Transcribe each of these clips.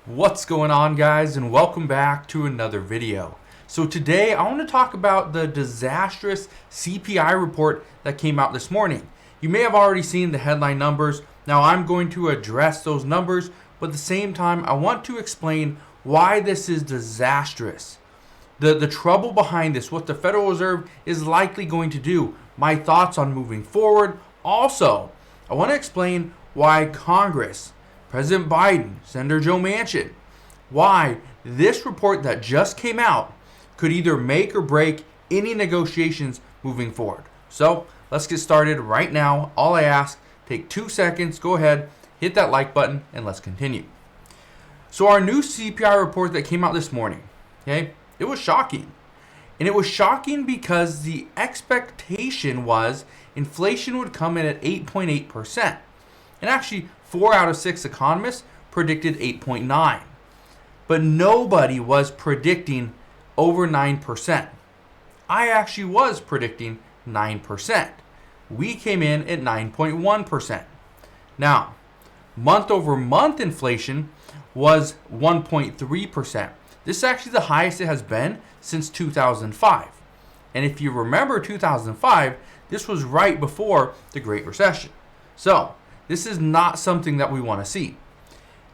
What's going on, guys, and welcome back to another video. So today I want to talk about the disastrous CPI report that came out this morning. You may have already seen the headline numbers. Now I'm going to address those numbers, but at the same time I want to explain why this is disastrous. The trouble behind this, what the Federal Reserve is likely going to do, my thoughts on moving forward. Also, I want to explain why Congress, President Biden, Senator Joe Manchin, why this report that just came out could either make or break any negotiations moving forward. So let's get started right now. All I ask, take 2 seconds, go ahead, hit that like button, and let's continue. So our new CPI report that came out this morning, okay, it was shocking. And it was shocking because the expectation was inflation would come in at 8.8%. And actually, 4 out of 6 economists predicted 8.9. But nobody was predicting over 9%. I actually was predicting 9%. We came in at 9.1%. Now, month over month inflation was 1.3%. This is actually the highest it has been since 2005. And if you remember 2005, this was right before the Great Recession. So, this is not something that we want to see.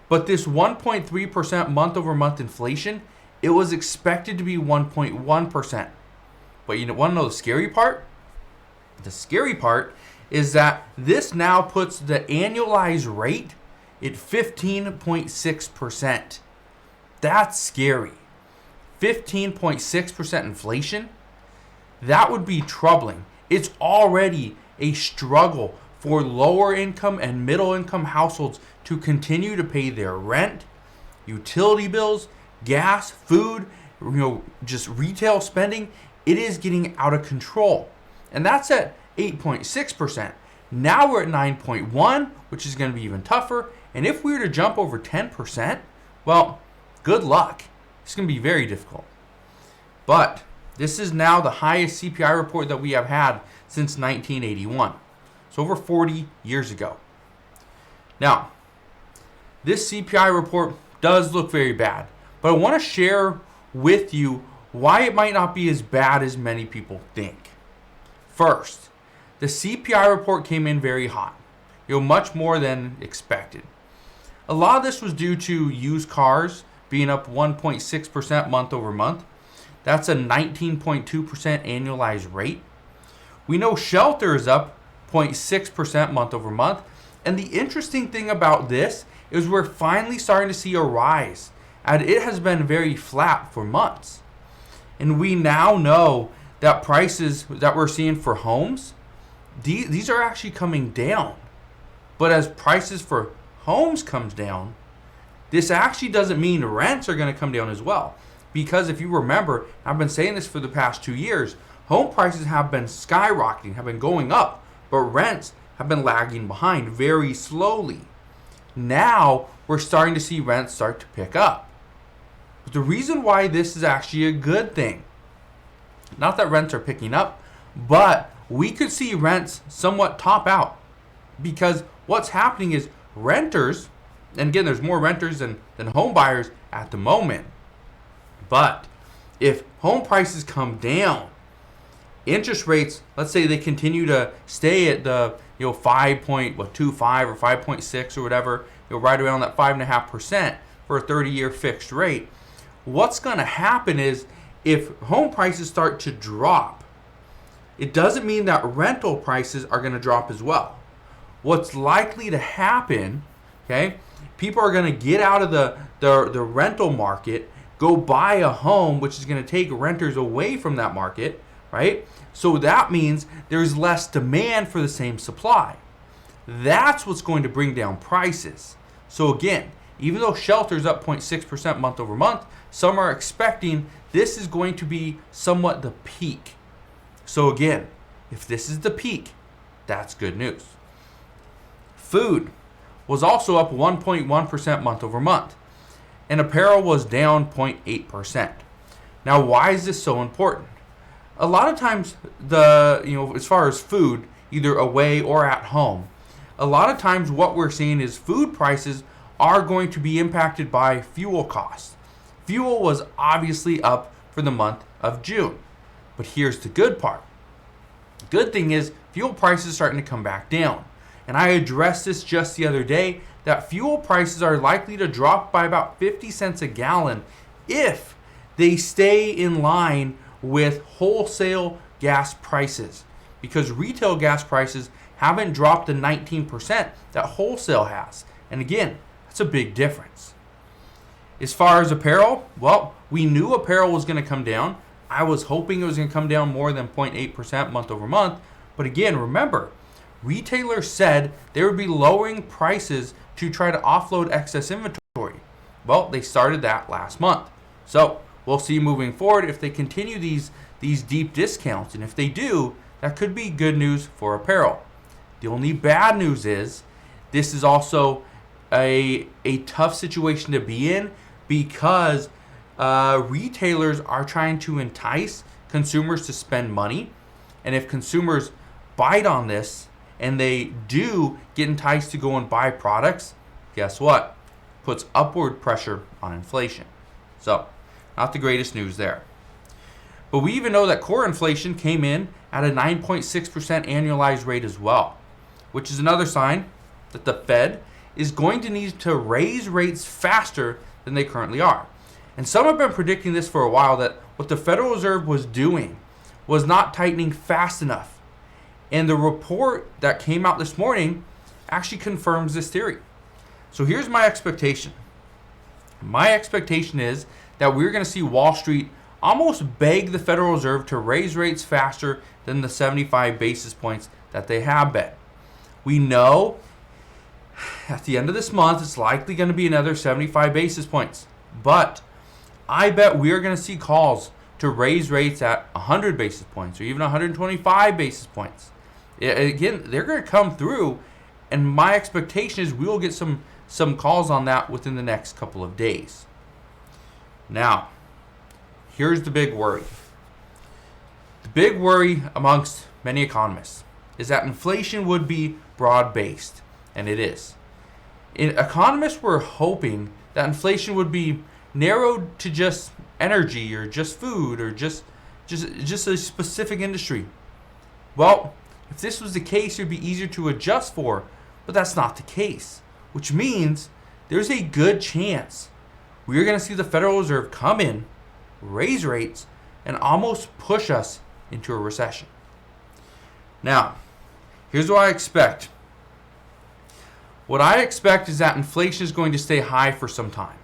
But this 1.3% month over month inflation, it was expected to be 1.1%. But you want to know the scary part? The scary part is that this now puts the annualized rate at 15.6%. That's scary. 15.6% inflation? That would be troubling. It's already a struggle for lower income and middle income households to continue to pay their rent, utility bills, gas, food, just retail spending. It is getting out of control. And that's at 8.6%. Now we're at 9.1, which is going to be even tougher. And if we were to jump over 10%, well, good luck. It's going to be very difficult. But this is now the highest CPI report that we have had since 1981. So over 40 years ago. Now, this CPI report does look very bad, but I want to share with you why it might not be as bad as many people think. First, the CPI report came in very hot, much more than expected. A lot of this was due to used cars being up 1.6% month over month. That's a 19.2% annualized rate. We know shelter is up 0.6% month over month. And the interesting thing about this is we're finally starting to see a rise, and it has been very flat for months. And we now know that prices that we're seeing for homes, these are actually coming down. But as prices for homes comes down, this actually doesn't mean rents are going to come down as well. Because if you remember, I've been saying this for the past 2 years, home prices have been skyrocketing, have been going up. But rents have been lagging behind very slowly. Now we're starting to see rents start to pick up. But the reason why this is actually a good thing, not that rents are picking up, but we could see rents somewhat top out. Because what's happening is renters, and again, there's more renters than home buyers at the moment. But if home prices come down, interest rates, let's say they continue to stay at the 5.25 or 5.6 or whatever, right around that 5.5% for a 30-year fixed rate. What's going to happen is if home prices start to drop, it doesn't mean that rental prices are going to drop as well. What's likely to happen, okay, people are going to get out of the rental market, go buy a home, which is going to take renters away from that market, right? So that means there's less demand for the same supply. That's what's going to bring down prices. So again, even though shelter is up 0.6% month over month, some are expecting this is going to be somewhat the peak. So again, if this is the peak, that's good news. Food was also up 1.1% month over month, and apparel was down 0.8%. Now, why is this so important? A lot of times, as far as food, either away or at home, a lot of times what we're seeing is food prices are going to be impacted by fuel costs. Fuel was obviously up for the month of June. But here's the good part. The good thing is fuel prices are starting to come back down. And I addressed this just the other day that fuel prices are likely to drop by about 50 cents a gallon if they stay in line with wholesale gas prices, because retail gas prices haven't dropped the 19% that wholesale has. And again, that's a big difference. As far as apparel, well, we knew apparel was going to come down. I was hoping it was going to come down more than 0.8% month over month. But again, remember, retailers said they would be lowering prices to try to offload excess inventory. Well, they started that last month. So we'll see moving forward if they continue these deep discounts. And if they do, that could be good news for apparel. The only bad news is this is also a tough situation to be in, because retailers are trying to entice consumers to spend money. And if consumers bite on this and they do get enticed to go and buy products, guess what? Puts upward pressure on inflation. So, not the greatest news there. But we even know that core inflation came in at a 9.6% annualized rate as well, which is another sign that the Fed is going to need to raise rates faster than they currently are. And some have been predicting this for a while, that what the Federal Reserve was doing was not tightening fast enough. And the report that came out this morning actually confirms this theory. So here's my expectation. My expectation is that we're going to see Wall Street almost beg the Federal Reserve to raise rates faster than the 75 basis points that they have been. We know at the end of this month it's likely going to be another 75 basis points. But I bet we are going to see calls to raise rates at 100 basis points or even 125 basis points. Again, they're going to come through, and my expectation is we will get some calls on that within the next couple of days. Now, here's the big worry. The big worry amongst many economists is that inflation would be broad-based, and it is. Economists were hoping that inflation would be narrowed to just energy or just food or just a specific industry. Well, if this was the case, it would be easier to adjust for, but that's not the case, which means there's a good chance we're going to see the Federal Reserve come in, raise rates, and almost push us into a recession. Now, here's what I expect. What I expect is that inflation is going to stay high for some time.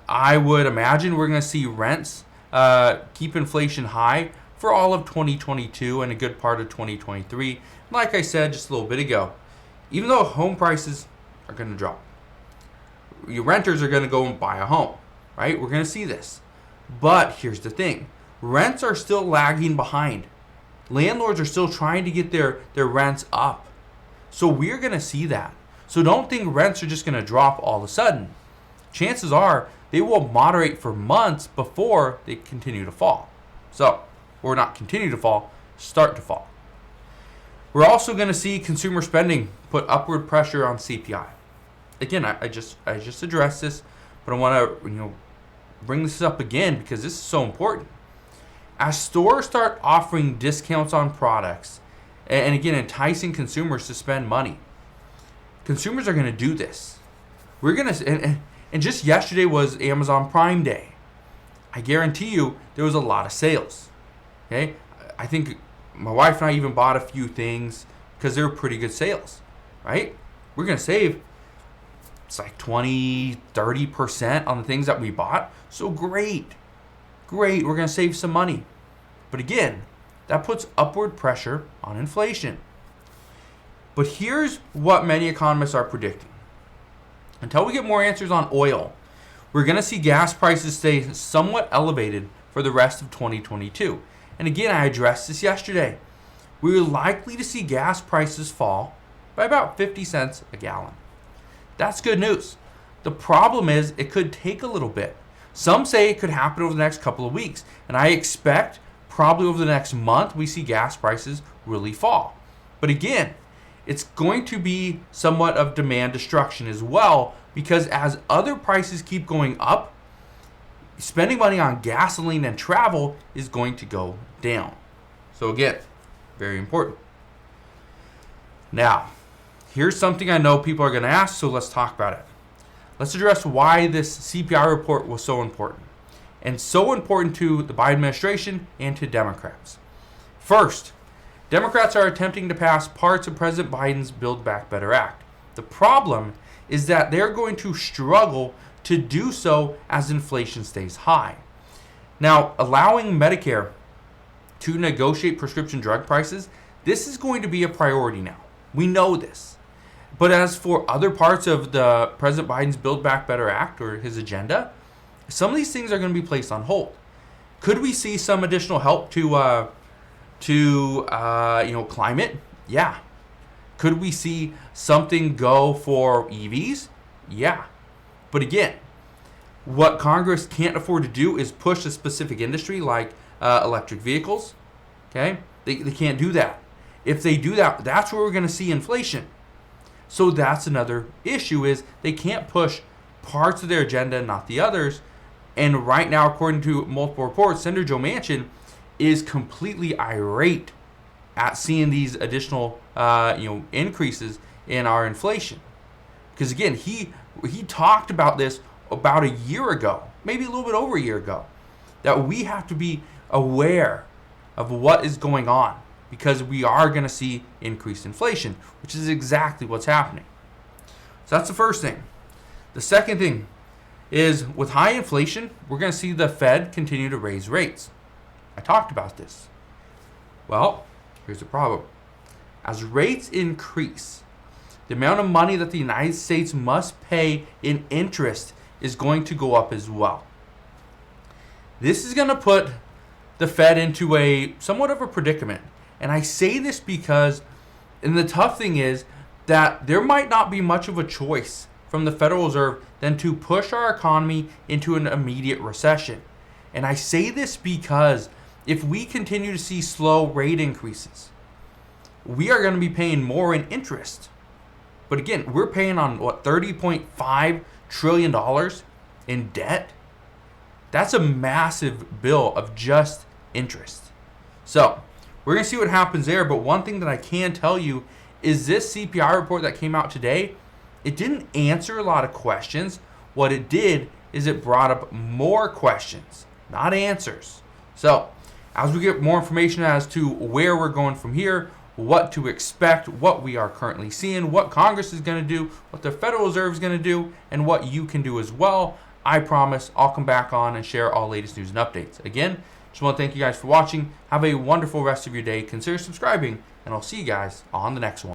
I would imagine we're going to see rents keep inflation high for all of 2022 and a good part of 2023. Like I said just a little bit ago, even though home prices are going to drop, your renters are going to go and buy a home, right? We're going to see this. But here's the thing. Rents are still lagging behind. Landlords are still trying to get their rents up. So we're going to see that. So don't think rents are just going to drop all of a sudden. Chances are they will moderate for months before they continue to fall. So, or not continue to fall, start to fall. We're also going to see consumer spending put upward pressure on CPI. Again, I just addressed this, but I want to bring this up again because this is so important. As stores start offering discounts on products, and again enticing consumers to spend money, consumers are going to do this. We're going to, and just yesterday was Amazon Prime Day. I guarantee you there was a lot of sales. Okay, I think my wife and I even bought a few things because they were pretty good sales, right? We're going to save, it's like 20-30% on the things that we bought. So great. We're going to save some money. But again, that puts upward pressure on inflation. But here's what many economists are predicting. Until we get more answers on oil, we're going to see gas prices stay somewhat elevated for the rest of 2022. And again, I addressed this yesterday. We're likely to see gas prices fall by about 50 cents a gallon. That's good news. The problem is it could take a little bit. Some say it could happen over the next couple of weeks. And I expect probably over the next month we see gas prices really fall. But again, it's going to be somewhat of demand destruction as well because as other prices keep going up, spending money on gasoline and travel is going to go down. So again, very important. Now, here's something I know people are going to ask, so let's talk about it. Let's address why this CPI report was so important, and so important to the Biden administration and to Democrats. First, Democrats are attempting to pass parts of President Biden's Build Back Better Act. The problem is that they're going to struggle to do so as inflation stays high. Now, allowing Medicare to negotiate prescription drug prices, this is going to be a priority now. We know this. But as for other parts of the President Biden's Build Back Better Act or his agenda, some of these things are going to be placed on hold. Could we see some additional help to climate? Yeah. Could we see something go for EVs? Yeah. But again, what Congress can't afford to do is push a specific industry like electric vehicles. Okay? They can't do that. If they do that, that's where we're going to see inflation. So that's another issue, is they can't push parts of their agenda, not the others. And right now, according to multiple reports, Senator Joe Manchin is completely irate at seeing these additional increases in our inflation. Because again, he talked about this about a year ago, maybe a little bit over a year ago, that we have to be aware of what is going on, because we are going to see increased inflation, which is exactly what's happening. So that's the first thing. The second thing is, with high inflation, we're going to see the Fed continue to raise rates. I talked about this. Well, here's the problem. As rates increase, the amount of money that the United States must pay in interest is going to go up as well. This is going to put the Fed into a somewhat of a predicament. And I say this because, and the tough thing is that there might not be much of a choice from the Federal Reserve than to push our economy into an immediate recession. And I say this because if we continue to see slow rate increases, we are going to be paying more in interest. But again, we're paying on $30.5 trillion in debt. That's a massive bill of just interest. So we're going to see what happens there. But one thing that I can tell you is this CPI report that came out today, it didn't answer a lot of questions. What it did is it brought up more questions, not answers. So as we get more information as to where we're going from here, what to expect, what we are currently seeing, what Congress is going to do, what the Federal Reserve is going to do, and what you can do as well, I promise I'll come back on and share all latest news and updates. Again, just want to thank you guys for watching. Have a wonderful rest of your day. Consider subscribing, and I'll see you guys on the next one.